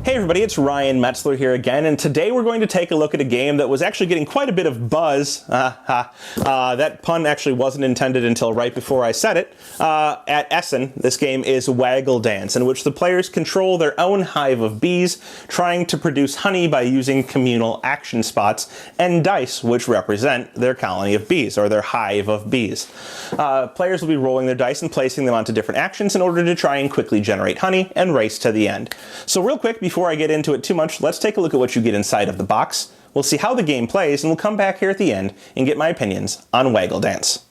Hey everybody, it's Ryan Metzler here again, and today we're going to take a look at a game that was actually getting quite a bit of buzz. That pun actually wasn't intended until right before I said it. At Essen, this game is Waggle Dance, in which the players control their own hive of bees, trying to produce honey by using communal action spots and dice, which represent their colony of bees, or their hive of bees. Players will be rolling their dice and placing them onto different actions in order to try and quickly generate honey and race to the end. So real quick, before I get into it too much, let's take a look at what you get inside of the box. We'll see how the game plays, and we'll come back here at the end and get my opinions on Waggle Dance.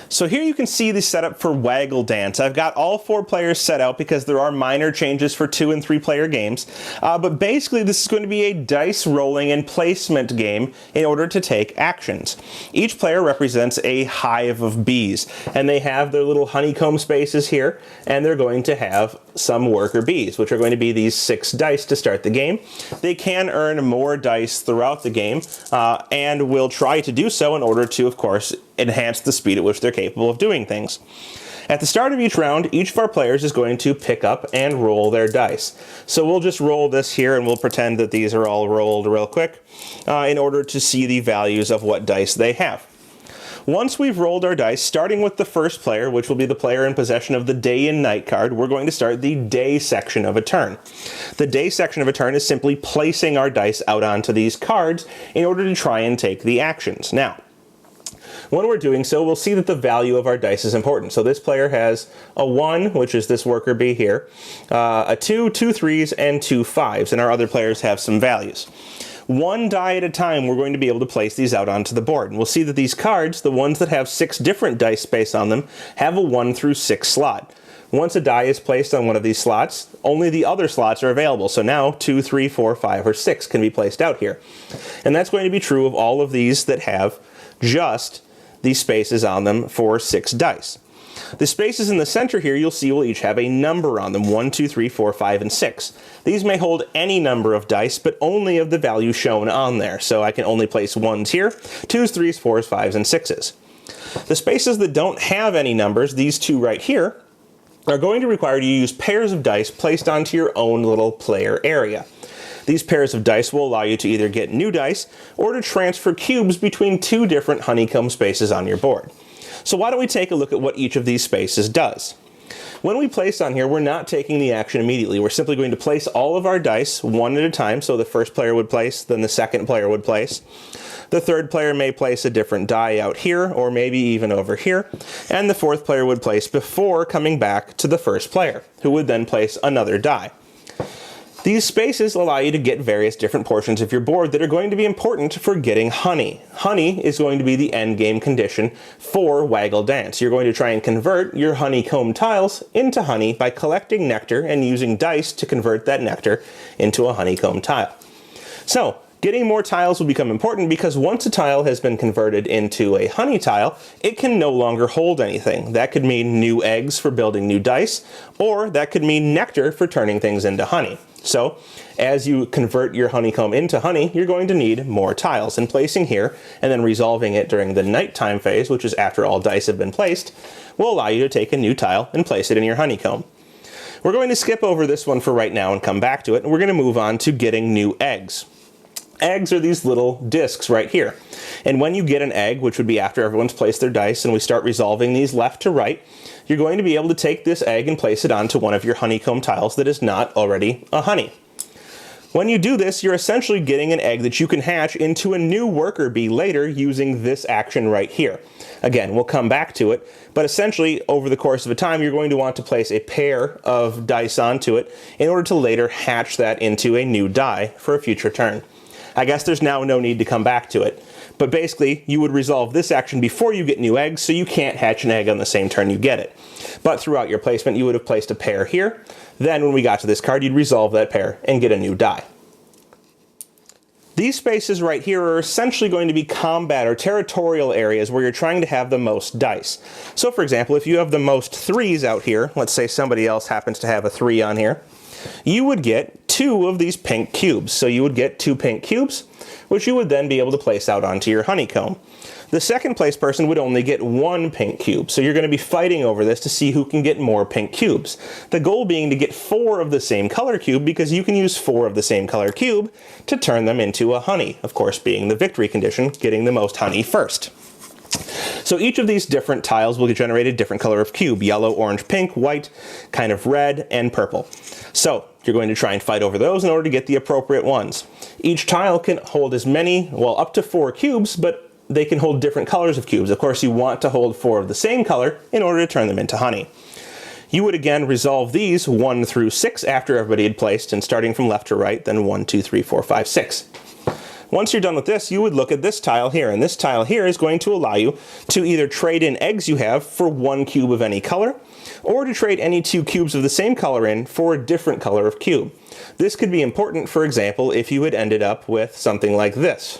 So here you can see the setup for Waggle Dance. I've got all 4 players set out because there are minor changes for 2 and 3 player games. But basically this is going to be a dice rolling and placement game in order to take actions. Each player represents a hive of bees, and they have their little honeycomb spaces here, and they're going to have some worker bees, which are going to be these 6 dice to start the game. They can earn more dice throughout the game, and will try to do so in order to, of course, enhance the speed at which they're capable of doing things. At the start of each round, each of our players is going to pick up and roll their dice. So we'll just roll this here, and we'll pretend that these are all rolled real quick in order to see the values of what dice they have. Once we've rolled our dice, starting with the first player, which will be the player in possession of the day and night card, we're going to start the day section of a turn. The day section of a turn is simply placing our dice out onto these cards in order to try and take the actions. Now, when we're doing so, we'll see that the value of our dice is important. So this player has a 1, which is this worker bee here, a 2, 2 3s, and 2 5s, and our other players have some values. 1 die at a time, we're going to be able to place these out onto the board. And we'll see that these cards, the ones that have 6 different dice space on them, have a 1 through 6 slot. Once a die is placed on one of these slots, only the other slots are available. So now 2, 3, 4, 5, or 6 can be placed out here. And that's going to be true of all of these that have just these spaces on them for 6 dice. The spaces in the center here, you'll see, will each have a number on them: 1, 2, 3, 4, 5, and 6. These may hold any number of dice, but only of the value shown on there. So I can only place 1s here, 2s, 3s, 4s, 5s, and 6s. The spaces that don't have any numbers, these 2 right here, are going to require you to use pairs of dice placed onto your own little player area. These pairs of dice will allow you to either get new dice or to transfer cubes between 2 different honeycomb spaces on your board. So why don't we take a look at what each of these spaces does. When we place on here, we're not taking the action immediately. We're simply going to place all of our dice one at a time. So the first player would place, then the second player would place. The third player may place a different die out here, or maybe even over here. And the fourth player would place before coming back to the first player, who would then place another die. These spaces allow you to get various different portions of your board that are going to be important for getting honey. Honey is going to be the end game condition for Waggle Dance. You're going to try and convert your honeycomb tiles into honey by collecting nectar and using dice to convert that nectar into a honeycomb tile. So, getting more tiles will become important because once a tile has been converted into a honey tile, it can no longer hold anything. That could mean new eggs for building new dice, or that could mean nectar for turning things into honey. So, as you convert your honeycomb into honey, you're going to need more tiles. And placing here, and then resolving it during the nighttime phase, which is after all dice have been placed, will allow you to take a new tile and place it in your honeycomb. We're going to skip over this one for right now and come back to it, and we're going to move on to getting new eggs. Eggs are these little discs right here. And when you get an egg, which would be after everyone's placed their dice and we start resolving these left to right, you're going to be able to take this egg and place it onto one of your honeycomb tiles that is not already a honey. When you do this, you're essentially getting an egg that you can hatch into a new worker bee later using this action right here. Again, we'll come back to it, but essentially over the course of a time, you're going to want to place a pair of dice onto it in order to later hatch that into a new die for a future turn. I guess there's now no need to come back to it. But basically, you would resolve this action before you get new eggs, so you can't hatch an egg on the same turn you get it. But throughout your placement, you would have placed a pair here. Then when we got to this card, you'd resolve that pair and get a new die. These spaces right here are essentially going to be combat or territorial areas where you're trying to have the most dice. So for example, if you have the most 3s out here, let's say somebody else happens to have a 3 on here, you would get 2 of these pink cubes. So you would get 2 pink cubes, which you would then be able to place out onto your honeycomb. The second place person would only get 1 pink cube, so you're going to be fighting over this to see who can get more pink cubes. The goal being to get 4 of the same color cube, because you can use 4 of the same color cube to turn them into a honey, of course being the victory condition, getting the most honey first. So each of these different tiles will generate a different color of cube: yellow, orange, pink, white, kind of red, and purple. So you're going to try and fight over those in order to get the appropriate ones. Each tile can hold as many, well, up to 4 cubes, but they can hold different colors of cubes. Of course, you want to hold 4 of the same color in order to turn them into honey. You would again resolve these 1 through 6 after everybody had placed, and starting from left to right, then 1, 2, 3, 4, 5, 6. Once you're done with this, you would look at this tile here, and this tile here is going to allow you to either trade in eggs you have for 1 cube of any color, or to trade any 2 cubes of the same color in for a different color of cube. This could be important, for example, if you had ended up with something like this,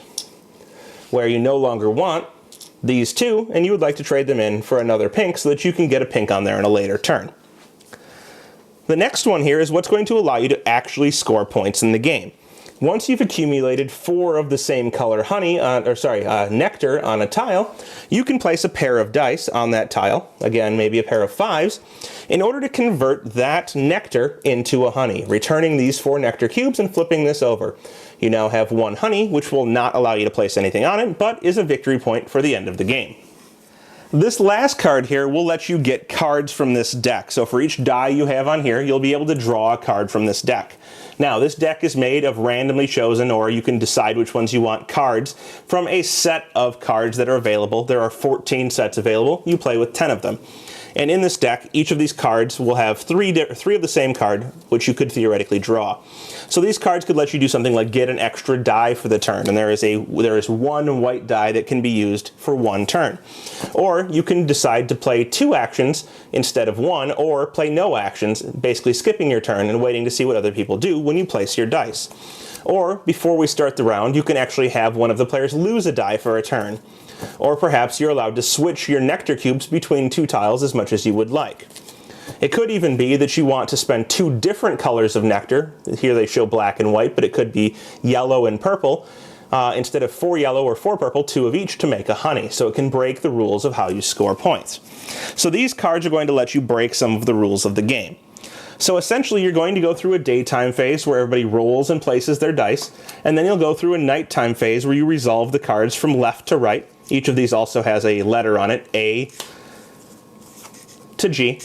where you no longer want these 2, and you would like to trade them in for another pink so that you can get a pink on there in a later turn. The next one here is what's going to allow you to actually score points in the game. Once you've accumulated 4 of the same color nectar on a tile, you can place a pair of dice on that tile, again maybe a pair of 5s, in order to convert that nectar into a honey, returning these 4 nectar cubes and flipping this over. You now have 1 honey, which will not allow you to place anything on it, but is a victory point for the end of the game. This last card here will let you get cards from this deck. So for each die you have on here, you'll be able to draw a card from this deck. Now, this deck is made of randomly chosen, or you can decide which ones you want, cards from a set of cards that are available. There are 14 sets available. You play with 10 of them. And in this deck, each of these cards will have three of the same card, which you could theoretically draw. So these cards could let you do something like get an extra die for the turn, and there is 1 white die that can be used for 1 turn. Or you can decide to play 2 actions instead of 1, or play no actions, basically skipping your turn and waiting to see what other people do when you place your dice. Or, before we start the round, you can actually have one of the players lose a die for a turn. Or perhaps you're allowed to switch your nectar cubes between 2 tiles as much as you would like. It could even be that you want to spend 2 different colors of nectar. Here they show black and white, but it could be yellow and purple. Instead of 4 yellow or 4 purple, 2 of each to make a honey. So it can break the rules of how you score points. So these cards are going to let you break some of the rules of the game. So essentially you're going to go through a daytime phase where everybody rolls and places their dice, and then you'll go through a nighttime phase where you resolve the cards from left to right. Each of these also has a letter on it, A to G,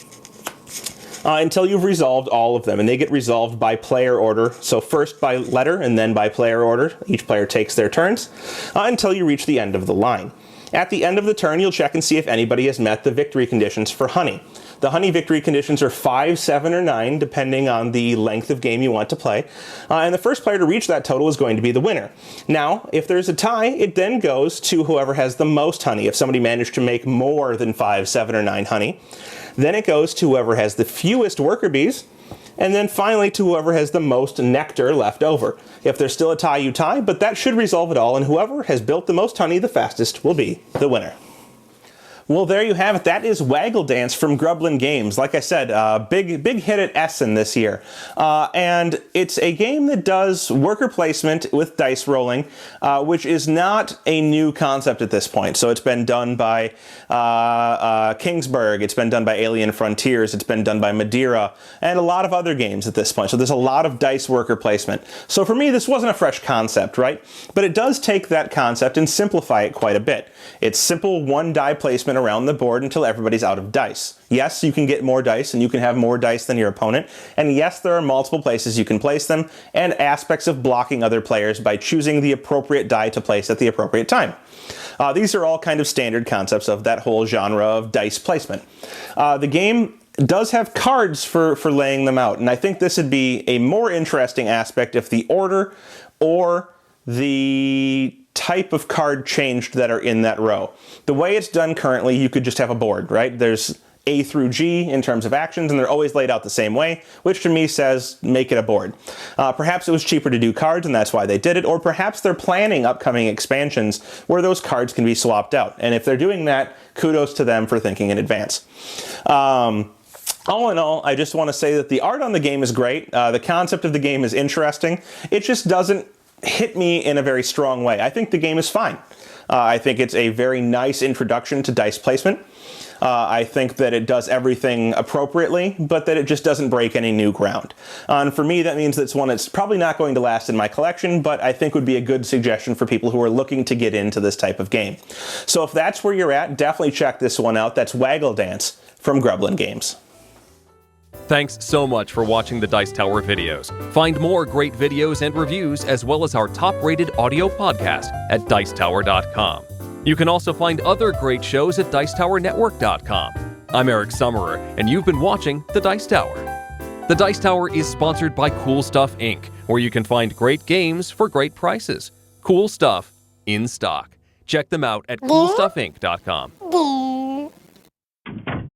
until you've resolved all of them, and they get resolved by player order. So first by letter and then by player order. Each player takes their turns until you reach the end of the line. At the end of the turn, you'll check and see if anybody has met the victory conditions for honey. The honey victory conditions are 5, 7, or 9, depending on the length of game you want to play. And the first player to reach that total is going to be the winner. Now, if there's a tie, it then goes to whoever has the most honey. If somebody managed to make more than 5, 7, or 9 honey, then it goes to whoever has the fewest worker bees, and then finally to whoever has the most nectar left over. If there's still a tie, you tie, but that should resolve it all, and whoever has built the most honey the fastest will be the winner. Well, there you have it. That is Waggle Dance from Grublin Games. Like I said, big hit at Essen this year. And it's a game that does worker placement with dice rolling, which is not a new concept at this point. So it's been done by Kingsburg, it's been done by Alien Frontiers, it's been done by Madeira, and a lot of other games at this point. So there's a lot of dice worker placement. So for me, this wasn't a fresh concept, right? But it does take that concept and simplify it quite a bit. It's simple 1 die placement around the board until everybody's out of dice. Yes, you can get more dice, and you can have more dice than your opponent, and yes, there are multiple places you can place them, and aspects of blocking other players by choosing the appropriate die to place at the appropriate time. These are all kind of standard concepts of that whole genre of dice placement. The game does have cards for laying them out, and I think this would be a more interesting aspect if the order or the type of card changed that are in that row. The way it's done currently, you could just have a board, right? There's A through G in terms of actions, and they're always laid out the same way, which to me says make it a board. Perhaps it was cheaper to do cards, and that's why they did it, or perhaps they're planning upcoming expansions where those cards can be swapped out. And if they're doing that, kudos to them for thinking in advance. All in all, I just want to say that the art on the game is great. The concept of the game is interesting. It just doesn't hit me in a very strong way. I think the game is fine. I think it's a very nice introduction to dice placement. I think that it does everything appropriately, but that it just doesn't break any new ground. And for me, that means that it's one that's probably not going to last in my collection, but I think would be a good suggestion for people who are looking to get into this type of game. So if that's where you're at, definitely check this one out. That's Waggle Dance from Grublin Games. Thanks so much for watching the Dice Tower videos. Find more great videos and reviews, as well as our top-rated audio podcast at Dicetower.com. You can also find other great shows at Dicetowernetwork.com. I'm Eric Summerer, and you've been watching The Dice Tower. The Dice Tower is sponsored by Cool Stuff Inc., where you can find great games for great prices. Cool stuff in stock. Check them out at CoolStuffInc.com.